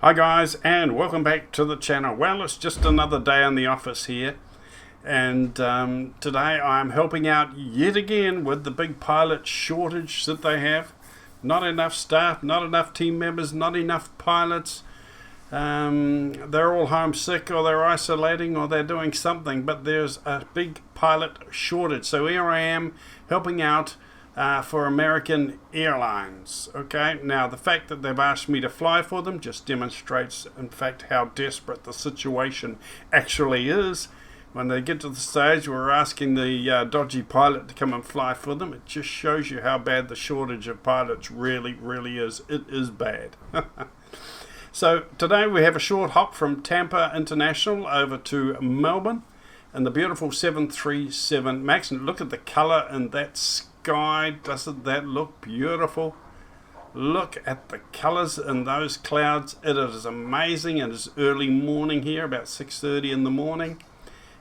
Hi guys, and welcome back to the channel. Well, it's just another day in the office here, and today I'm helping out yet again with the big pilot shortage that they have. Not enough staff, not enough team members, not enough pilots. They're all homesick, or they're isolating, or they're doing something, but there's a big pilot shortage. So here I am helping out for American Airlines. Okay, now the fact that they've asked me to fly for them just demonstrates, in fact, how desperate the situation actually is. When they get to the stage where we're asking the dodgy pilot to come and fly for them, it just shows you how bad the shortage of pilots really is. It is bad. So today we have a short hop from Tampa International over to Melbourne and the beautiful 737 MAX. And look at the color in that sky. Doesn't that look beautiful? Look at the colors in those clouds. It is amazing. It is early morning here, about 6:30 in the morning,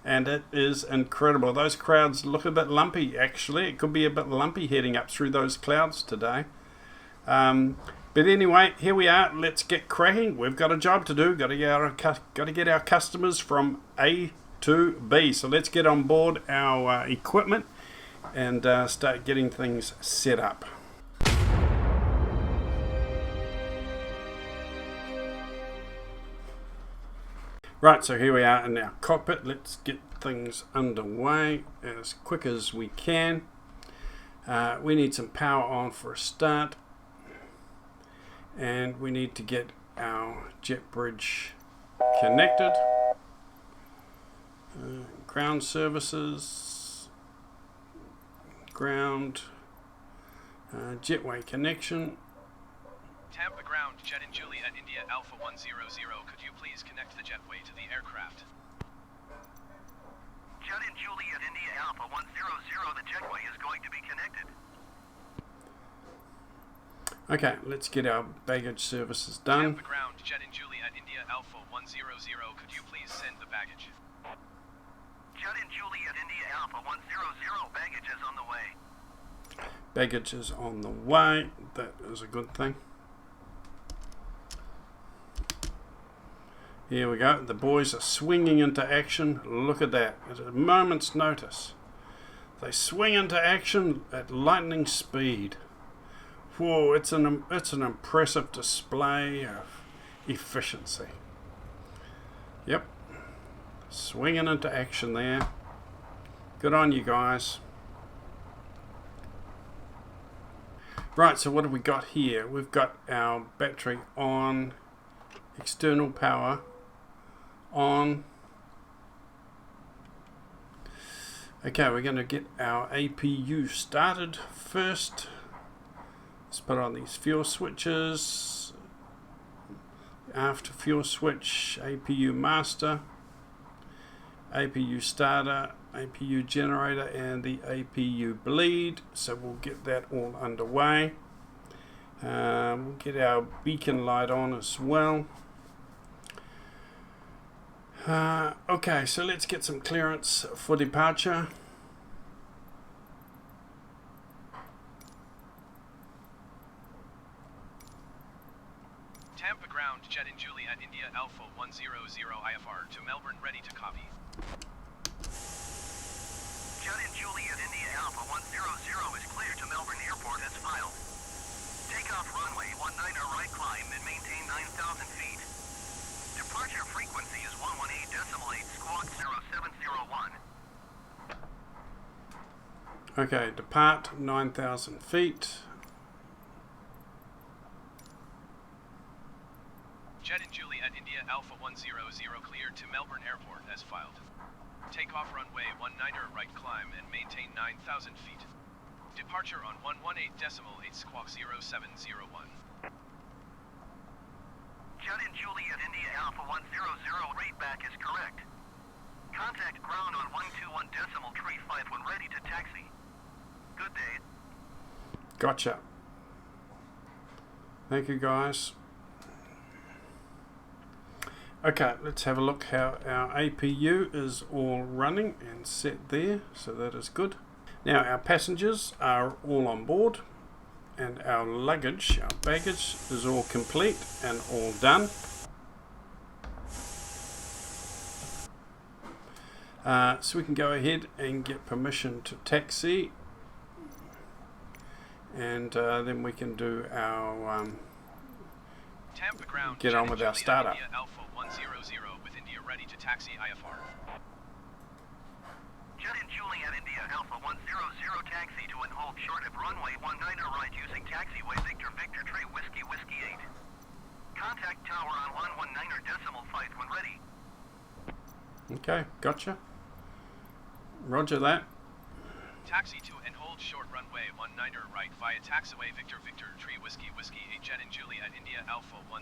and it is incredible. Those clouds look a bit lumpy, actually. It could be a bit lumpy heading up through those clouds today. But anyway, here we are. Let's get cracking. We've got a job to do. Got to get our customers from A to B. So let's get on board our equipment and start getting things set up. Right, so here we are in our cockpit. Let's get things underway as quick as we can. We need some power on for a start, and we need to get our jet bridge connected. Ground services, ground, jetway connection. Tampa ground, Jet and Juliet India Alpha 100, could you please connect the jetway to the aircraft? Jet and Juliet India Alpha 100, the jetway is going to be connected. Okay, let's get our baggage services done. Tampa ground, Jet and Juliet India Alpha 100, could you please send the baggage? Jet and Juliet India Alpha 100, baggage is on the way. Baggage is on the way. That is a good thing. Here we go. The boys are swinging into action. Look at that. At a moment's notice, they swing into action at lightning speed. Whoa, it's an impressive display of efficiency. Yep. Swinging into action there. Good on you guys. Right, so what have we got here? We've got our battery on, external power on. Okay, we're going to get our APU started first. Let's put on these fuel switches. After fuel switch, APU master, APU starter, APU generator, and the APU bleed. So we'll get that all underway. We'll get our beacon light on as well. Okay, so let's get some clearance for departure. Tampa ground, Jet and Juliet India Alpha 100 IFR to Melbourne, ready to copy. Jet and Juliet India Alpha 100 is clear to Melbourne Airport as filed. Takeoff runway 19 right climb and maintain 9,000 feet. Departure frequency is 118.8 squawk 0701. Okay, depart 9,000 feet. Jet and Juliet India Alpha 100 cleared to Melbourne Airport as filed. Takeoff runway 19 right climb and maintain 9,000 feet. Departure on 118.8 squawk 0701. Jet and Juliet India Alpha 100 rate back is correct. Contact ground on 121.35 when ready to taxi. Good day. Gotcha. Thank you guys. Okay, let's have a look how our APU is all running and set there, so that is good. Now our passengers are all on board, and our luggage, our baggage, is all complete and all done. So we can go ahead and get permission to taxi, and then we can do our Tampa ground, get on with our startup. India Alpha 100 with India ready to taxi IFR. Jet and Juliet India Alpha 100 taxi to and hold short of runway 19 right using taxiway Victor Victor Tree Whiskey Whiskey 8. Contact tower on 119.5 when ready. Okay, gotcha. Roger that. Taxi to and hold short runway 19 right via taxiway Victor Victor Tree Whiskey Whiskey 8 Jet and Juliet India Alpha 100.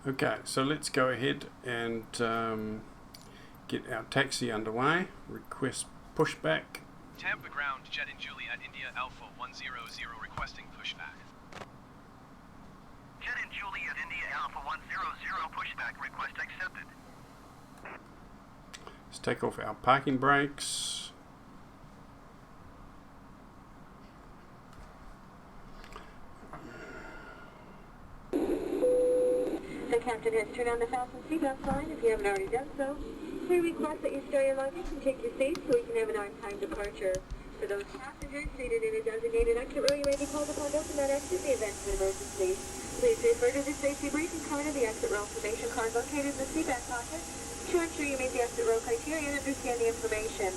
Okay, so let's go ahead and get our taxi underway. Request pushback. Tampa ground, Jet and Juliet India Alpha 100 requesting pushback. Jet and Juliet India Alpha 100 pushback request accepted. Let's take off our parking brakes. The captain has turned on the fasten seatbelt sign if you haven't already done so. We request that you store your luggage and take your seats so we can have an on-time departure. For those passengers seated in a designated exit row, you may be called upon to open that exit in the event of an emergency. Please refer to the safety briefing card of the exit row information card located in the seat back pocket to ensure you meet the exit row criteria and understand the information.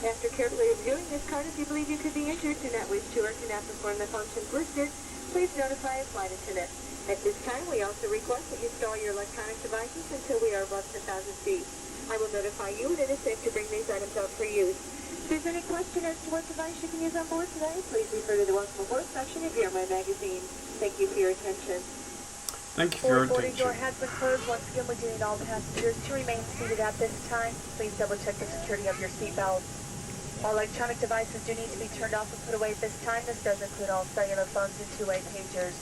After carefully reviewing this card, if you believe you could be injured, do not wish to, or cannot perform the functions listed, please notify a flight attendant. At this time, we also request that you store your electronic devices until we are above 10,000 feet. I will notify you when it is safe to bring these items out for use. If there's any question as to what device you can use on board today, please refer to the Welcome Aboard section of your My Magazine. Thank you for your attention. Thank you for your Boarding door attention. has been closed. Once again, we do need all passengers to remain seated at this time. Please double check the security of your seatbelts. All electronic devices do need to be turned off and put away at this time. This does include all cellular phones and two-way pagers.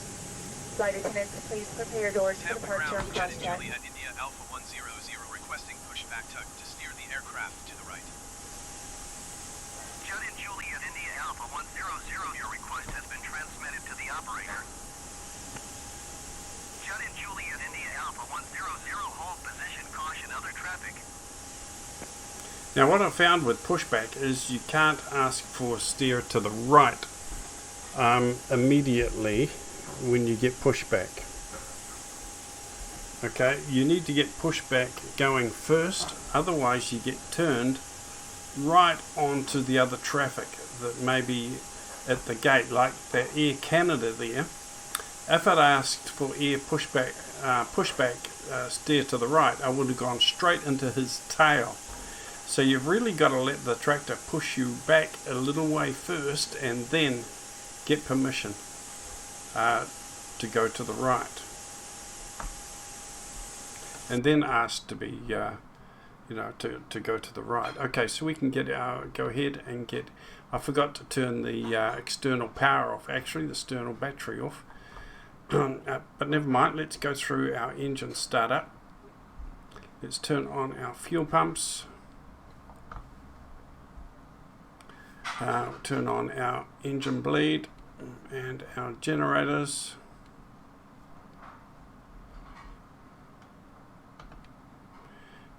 Flight attendants, please prepare your doors for Tampa departure ground, and Jet and cross-check. Juliet India Alpha 100 requesting pushback tug to steer the aircraft to the right. Jet and Juliet India Alpha 100, your request has been transmitted to the operator. Jet and Juliet India Alpha 100, hold position, caution other traffic. Now what I found with pushback is you can't ask for steer to the right immediately when you get pushback. Okay, you need to get pushback going first, otherwise you get turned right onto the other traffic that may be at the gate, like the Air Canada there. If I'd asked for air pushback, steer to the right, I would have gone straight into his tail. So you've really got to let the tractor push you back a little way first and then get permission to go to the right. And then ask to be, to go to the right. Okay, so we can go ahead and get, I forgot to turn the external power off, actually, the external battery off. But never mind, let's go through our engine startup. Let's turn on our fuel pumps. Turn on our engine bleed and our generators.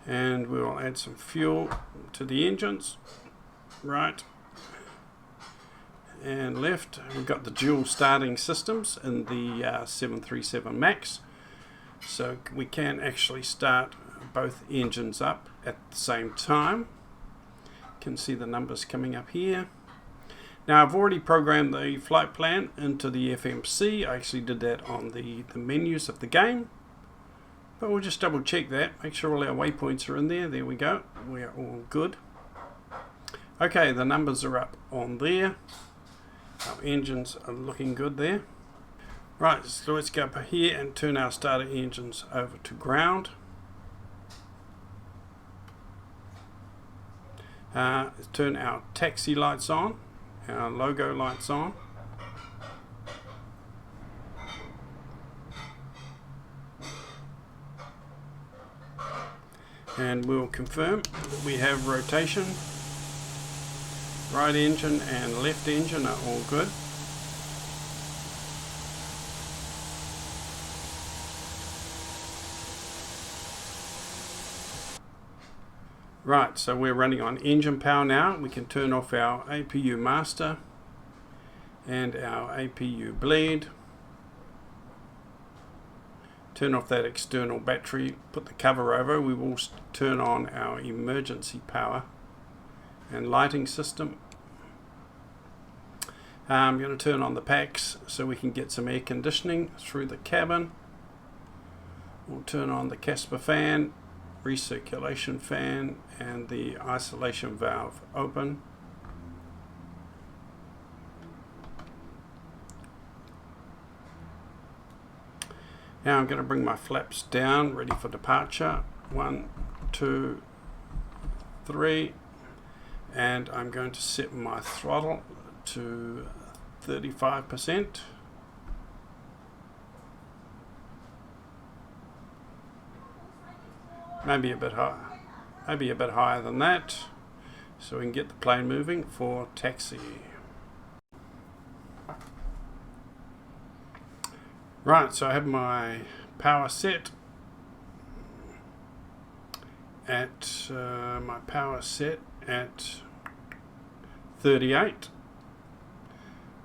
And we'll add some fuel to the engines, right and left. We've got the dual starting systems in the 737 MAX, so we can actually start both engines up at the same time. You can see the numbers coming up here. Now I've already programmed the flight plan into the FMC. I actually did that on the menus of the game. But we'll just double check that, make sure all our waypoints are in there. There we go, we're all good. Okay, the numbers are up on there. Our engines are looking good there. Right, so let's go up here and turn our starter engines over to ground. Turn our taxi lights on, our logo lights on. And we'll confirm that we have rotation. Right engine and left engine are all good. Right, so we're running on engine power now. We can turn off our APU master and our APU bleed. Turn off that external battery, put the cover over. We will turn on our emergency power and lighting system. I'm going to turn on the packs so we can get some air conditioning through the cabin. We'll turn on the Casper fan, recirculation fan, and the isolation valve open. Now I'm going to bring my flaps down, ready for departure. 1, 2, 3, and I'm going to set my throttle to 35%. Maybe a bit higher than that, so we can get the plane moving for taxi. Right, so I have my power set at 38.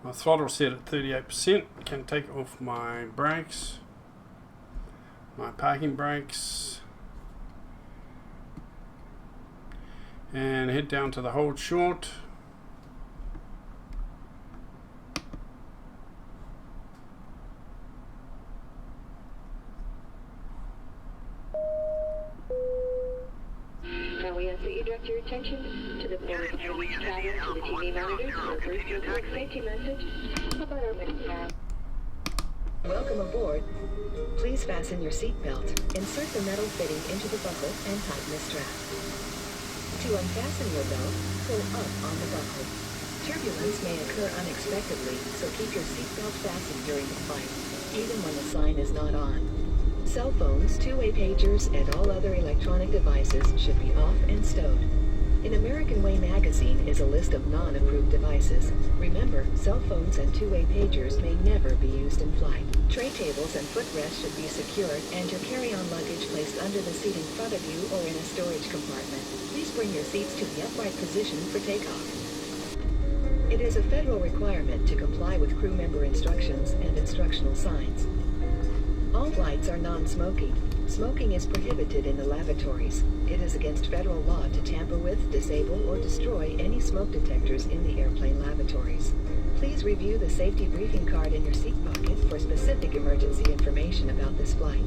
My throttle set at 38%. Can take off my brakes, my parking brakes, and head down to the hold short. Now we ask that you direct your attention to the forward cabin to the TV monitors for a brief public safety message about our next path. Welcome aboard. Please fasten your seatbelt, insert the metal fitting into the buckle, and tighten the strap. To unfasten your belt, pull up on the buckle. Turbulence may occur unexpectedly, so keep your seatbelt fastened during the flight, even when the sign is not on. Cell phones, two-way pagers, and all other electronic devices should be off and stowed. In American Way magazine is a list of non-approved devices. Remember, cell phones and two-way pagers may never be used in flight. Tray tables and footrests should be secured and your carry-on luggage placed under the seat in front of you or in a storage compartment. Please bring your seats to the upright position for takeoff. It is a federal requirement to comply with crew member instructions and instructional signs. All flights are non-smoking. Smoking is prohibited in the lavatories. It is against federal law to tamper with, disable, or destroy any smoke detectors in the airplane lavatories. Please review the safety briefing card in your seat pocket for specific emergency information about this flight.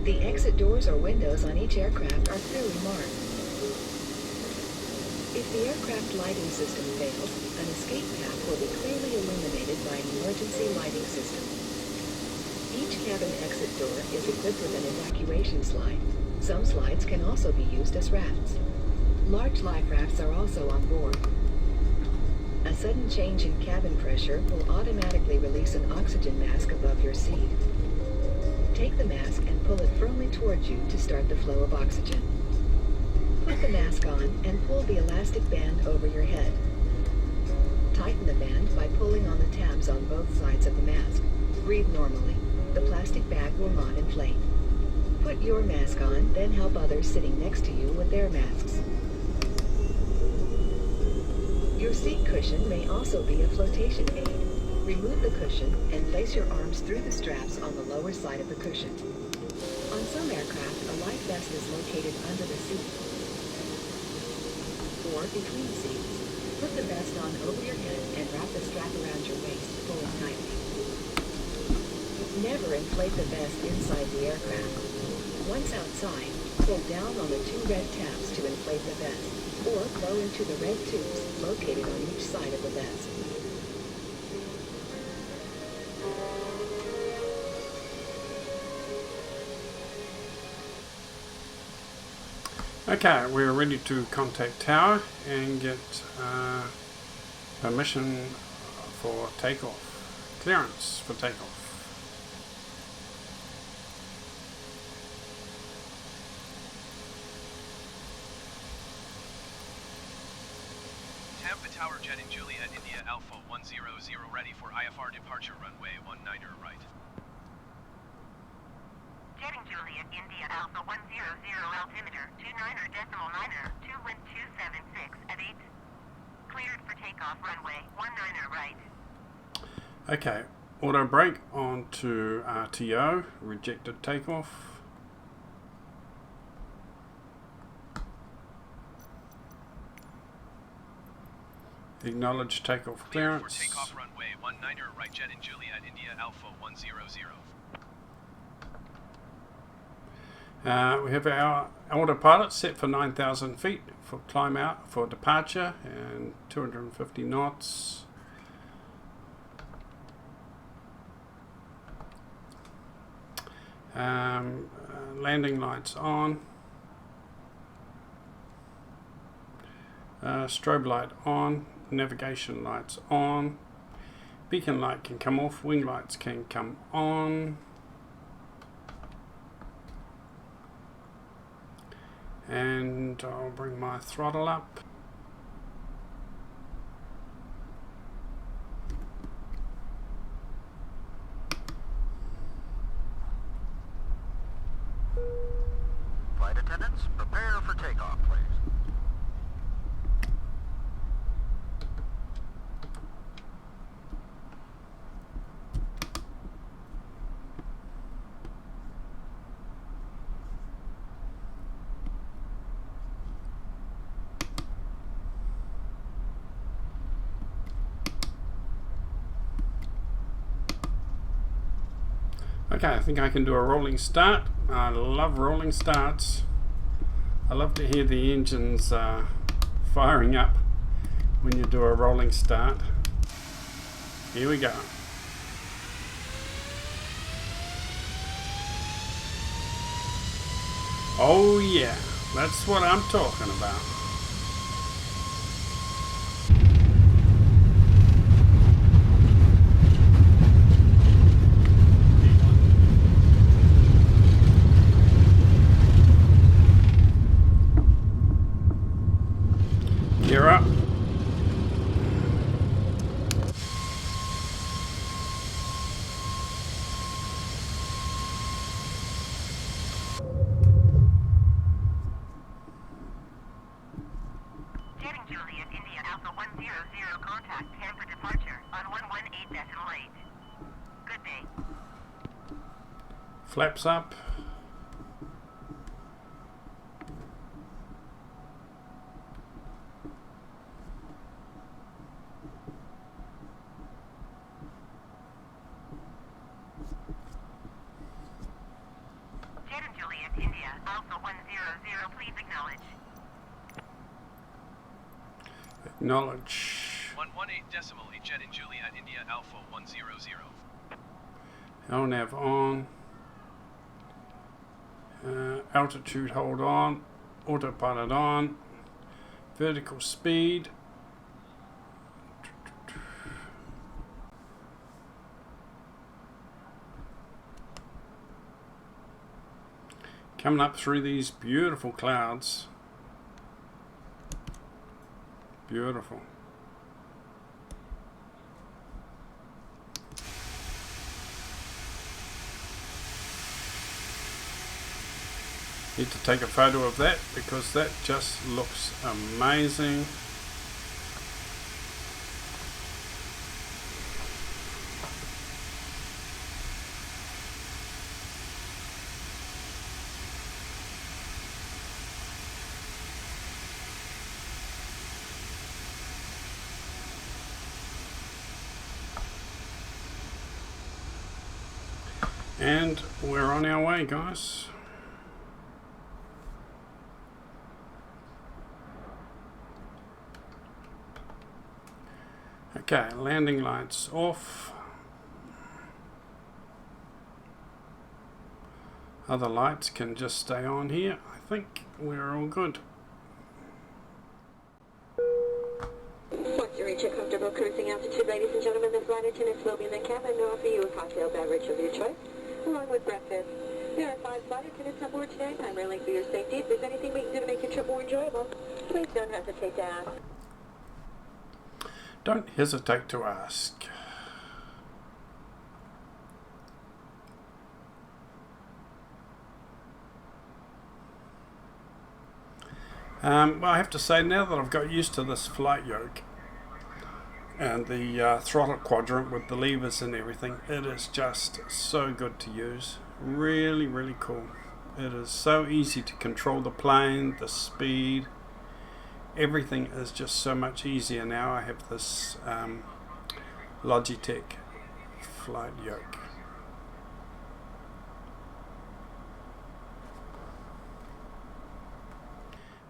The exit doors or windows on each aircraft are clearly marked. If the aircraft lighting system fails, an escape path will be clearly illuminated by an emergency lighting system. Each cabin exit door is equipped with an evacuation slide. Some slides can also be used as rafts. Large life rafts are also on board. A sudden change in cabin pressure will automatically release an oxygen mask above your seat. Take the mask and pull it firmly towards you to start the flow of oxygen. Put the mask on and pull the elastic band over your head. Tighten the band by pulling on the tabs on both sides of the mask. Breathe normally. The plastic bag will not inflate. Put your mask on, then help others sitting next to you with their masks. Your seat cushion may also be a flotation aid. Remove the cushion and place your arms through the straps on the lower side of the cushion. On some aircraft, a life vest is located under the seat or between seats. Put the vest on over your head and wrap the strap around your waist, pulling tightly. Never inflate the vest inside the aircraft. Once outside, pull down on the two red tabs to inflate the vest, or blow into the red tubes located on each side of the vest. Okay, we're ready to contact tower and get permission for takeoff, clearance for takeoff. Tampa Tower Jet in Juliet, India Alpha 100 ready for IFR departure runway 19 right. Jetting Juliet. Juliet, India, Alpha 100, altimeter 29er, 2 wind 276 at 8. Cleared for takeoff, runway 19er right. Okay, auto brake onto RTO, rejected takeoff. Acknowledge takeoff Cleared clearance. for takeoff, runway 19er right, jet in Juliet, India, Alpha 100. We have our autopilot set for 9,000 feet for climb out for departure and 250 knots. Landing lights on. Strobe light on. Navigation lights on. Beacon light can come off. Wing lights can come on. And I'll bring my throttle up. Flight attendants, prepare for takeoff, please. Okay, I think I can do a rolling start. I love rolling starts. I love to hear the engines firing up when you do a rolling start. Here we go. Oh yeah, that's what I'm talking about. Gear up. Jetting Juliet, India, Alpha 100, contact Tampa departure on 118.8. Good day. Flaps up. Jetting Juliet, India, Alpha 100, please acknowledge. Acknowledge. 118.8, jet in Juliet, India, Alpha 100. LNAV on. Altitude hold on. Autopilot on. Vertical speed. Coming up through these beautiful clouds. Beautiful. Need to take a photo of that because that just looks amazing. And we're on our way, guys. Okay, landing lights off. Other lights can just stay on here. I think we're all good. Once you reach a comfortable cruising altitude, ladies and gentlemen, the flight attendants will be in the cabin to offer you a cocktail beverage of your choice, along with breakfast. There are 5 flight attendants on board today, primarily for your safety. If there's anything we can do to make your trip more enjoyable, please don't hesitate to ask. Don't hesitate to ask. Well, I have to say, now that I've got used to this flight yoke and the throttle quadrant with the levers and everything, it is just so good to use. Really, really cool. It is so easy to control the plane, the speed. Everything is just so much easier now. I have this Logitech flight yoke.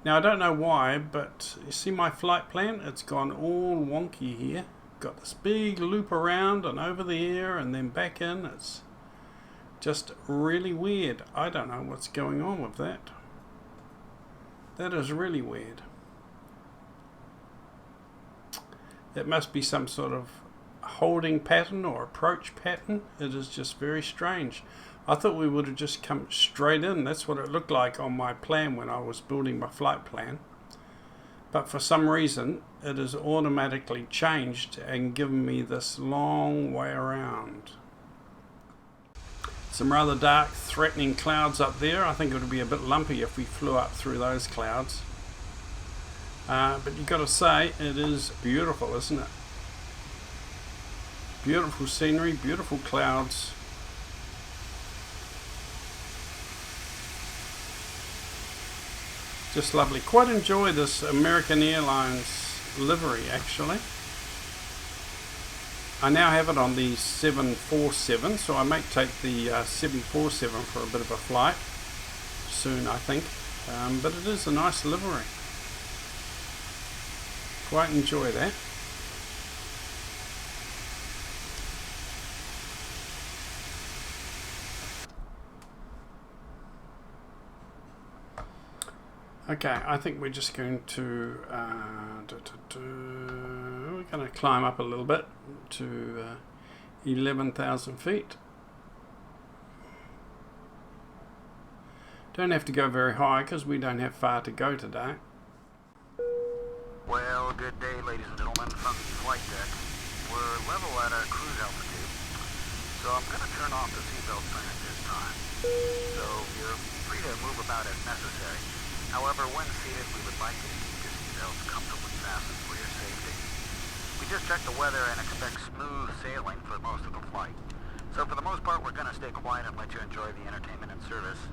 Now I don't know why, but you see my flight plan? It's gone all wonky here. Got this big loop around and over the air and then back in. It's just really weird. I don't know what's going on with that. That is really weird. It must be some sort of holding pattern or approach pattern. It is just very strange. I thought we would have just come straight in. That's what it looked like on my plan when I was building my flight plan. But for some reason, it has automatically changed and given me this long way around. Some rather dark, threatening clouds up there. I think it would be a bit lumpy if we flew up through those clouds. But you've got to say, it is beautiful, isn't it? Beautiful scenery, beautiful clouds. Just lovely. Quite enjoy this American Airlines livery, actually. I now have it on the 747, so I might take the 747 for a bit of a flight soon, I think. But it is a nice livery. Quite enjoy that. Okay, I think we're just going to we're going to climb up a little bit to 11,000 feet. Don't have to go very high because we don't have far to go today. Well, good day, ladies and gentlemen, from the flight deck. We're level at our cruise altitude, so I'm going to turn off the seatbelt sign at this time. So you're free to move about as necessary. However, when seated, we would like you to keep your seatbelts comfortably fastened for your safety. We just checked the weather and expect smooth sailing for most of the flight. So for the most part, we're going to stay quiet and let you enjoy the entertainment and service,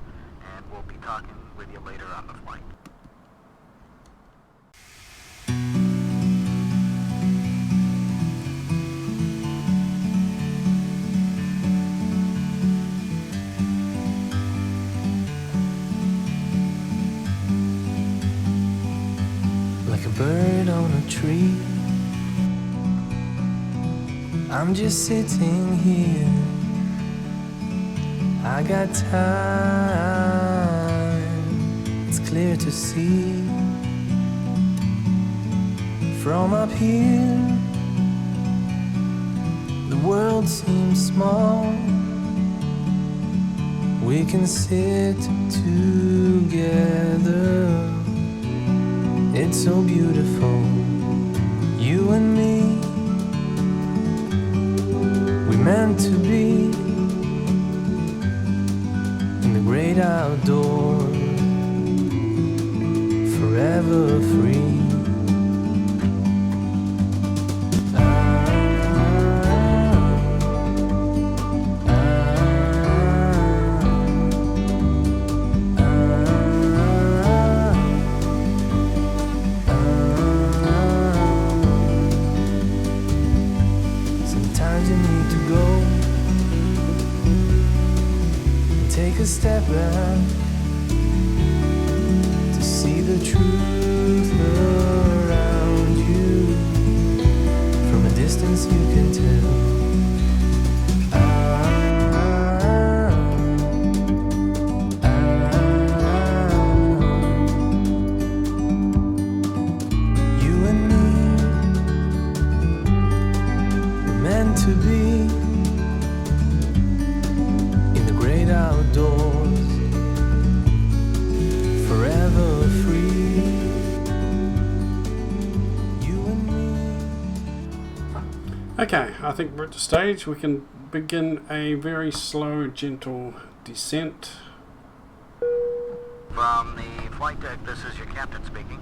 and we'll be talking with you later on the flight. Bird on a tree, I'm just sitting here. I got time, it's clear to see. From up here, the world seems small. We can sit together. It's so beautiful, you and me. We meant to be in the great outdoors, forever free. Take a step back to see the truth around you. From a distance you can tell. You and me were meant to be outdoors, forever free, you and me. Okay, I think we're at the stage we can begin a very slow, gentle descent. From the flight deck, this is your captain speaking.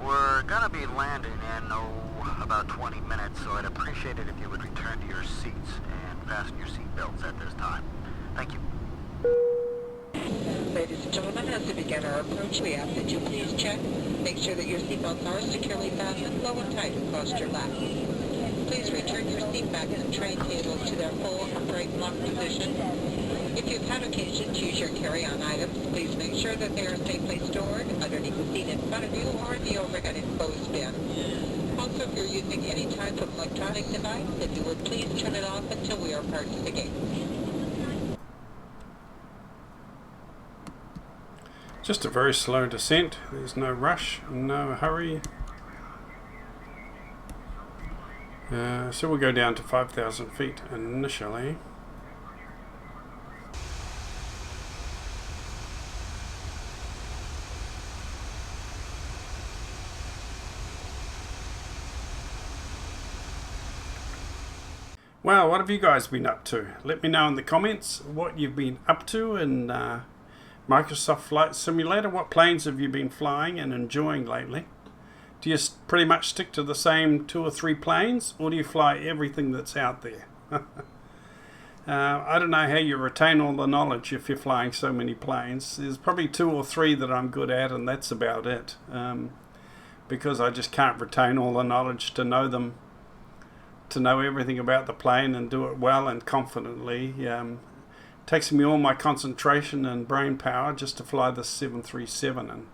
We're gonna be landing in, about 20 minutes, so I'd appreciate it if you would return to your seats and fasten your seatbelts at this time. Thank you. Ladies and gentlemen, as we begin our approach, we ask that you please check. Make sure that your seatbelts are securely fastened, low and tight across your lap. Please return your seat backs and tray tables to their full upright lock position. If you've had occasion to use your carry-on items, please make sure that they are safely stored underneath the seat in front of you or in the overhead enclosed bin. Also, if you're using any type of electronic device, if you would please turn it off until we are parked at the gate. Just a very slow descent. There's no rush, no hurry. So we'll go down to 5,000 feet initially. Well, what have you guys been up to? Let me know in the comments what you've been up to in Microsoft Flight Simulator. What planes have you been flying and enjoying lately? Do you pretty much stick to the same 2 or 3 planes, or do you fly everything that's out there? I don't know how you retain all the knowledge if you're flying so many planes. There's probably 2 or 3 that I'm good at, and that's about it. Because I just can't retain all the knowledge to know them, to know everything about the plane and do it well and confidently. Takes me all my concentration and brain power just to fly the 737,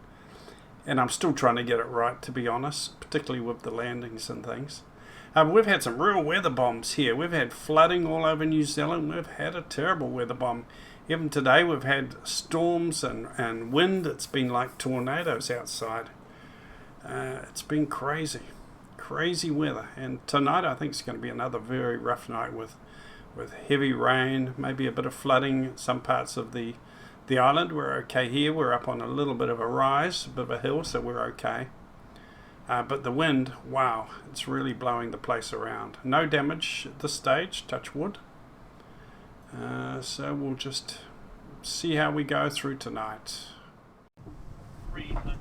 and I'm still trying to get it right, to be honest, particularly with the landings and things. We've had some real weather bombs here. We've had flooding all over New Zealand. We've had a terrible weather bomb. Even today we've had storms and wind. It's been like tornadoes outside. It's been crazy weather, and tonight I think it's going to be another very rough night with heavy rain, maybe a bit of flooding in some parts of the island. We're okay here. We're up on a little bit of a rise, a bit of a hill, so we're okay. But the wind, wow, it's really blowing the place around. No damage at this stage, touch wood. So we'll just see how we go through tonight. 300.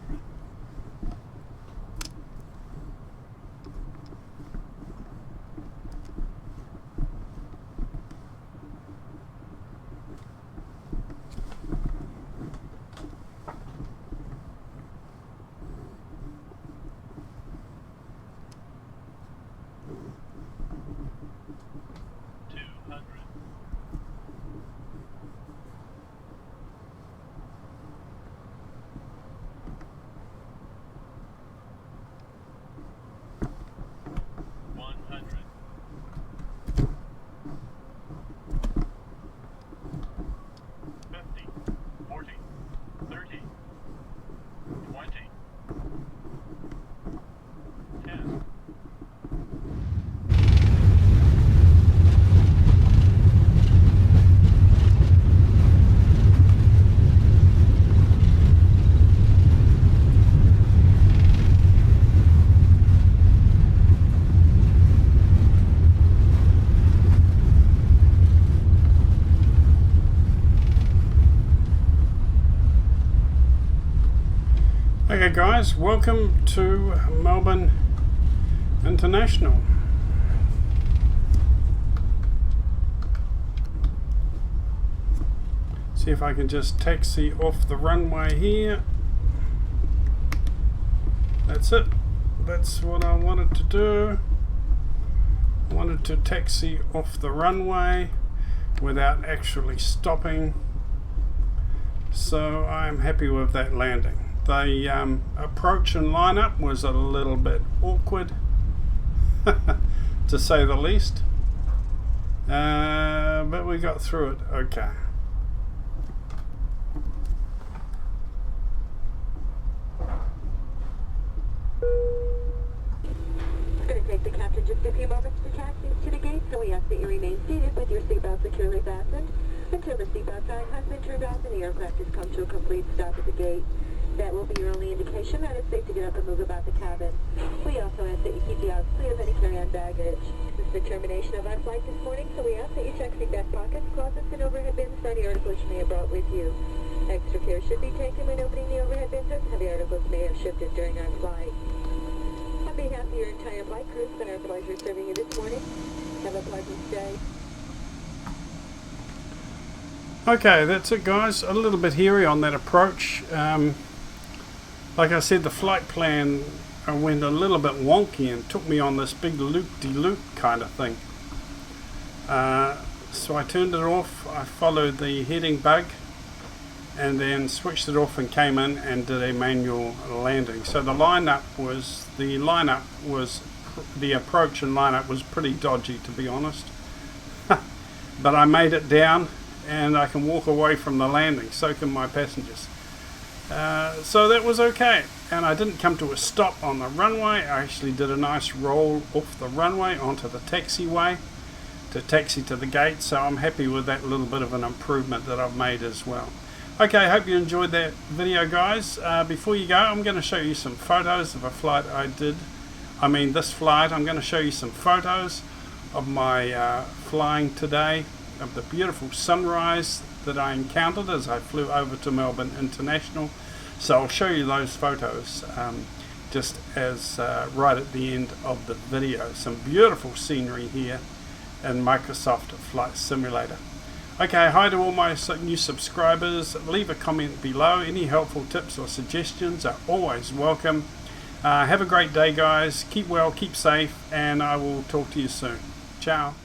Okay guys, welcome to Melbourne International. See if I can just taxi off the runway here. That's it. That's what I wanted to do. I wanted to taxi off the runway without actually stopping. So I'm happy with that landing. The approach and lineup was a little bit awkward, to say the least, but we got through it okay. It's going to take the captain just a few moments to taxi to the gate, so we ask that you remain seated with your seatbelt securely fastened until the seatbelt sign has been turned off and the aircraft has come to a complete stop at the gate. That will be your only indication that it's safe to get up and move about the cabin. We also ask that you keep the aisles clear of any carry-on baggage. This is the termination of our flight this morning, so we ask that you check seat back pockets, closets, and overhead bins for any articles you may have brought with you. Extra care should be taken when opening the overhead bins. Heavy articles may have shifted during our flight. On behalf of your entire flight crew, it's been our pleasure serving you this morning. Have a pleasant day. Okay, that's it guys. A little bit hairy on that approach. Like I said, the flight plan went a little bit wonky and took me on this big loop-de-loop kind of thing. So I turned it off, I followed the heading bug and then switched it off and came in and did a manual landing. So the approach and lineup was pretty dodgy, to be honest. But I made it down and I can walk away from the landing, so can my passengers. So that was okay, and I didn't come to a stop on the runway. I actually did a nice roll off the runway onto the taxiway to taxi to the gate, so I'm happy with that little bit of an improvement that I've made as well. Okay, I hope you enjoyed that video guys. Before you go, I'm going to show you some photos of a flight I did. This flight, I'm going to show you some photos of my flying today, of the beautiful sunrise that I encountered as I flew over to Melbourne International. So I'll show you those photos just as right at the end of the video. Some beautiful scenery here in Microsoft Flight Simulator. Okay, hi to all my new subscribers. Leave a comment below. Any helpful tips or suggestions are always welcome. Have a great day guys. Keep well, keep safe, and I will talk to you soon. Ciao.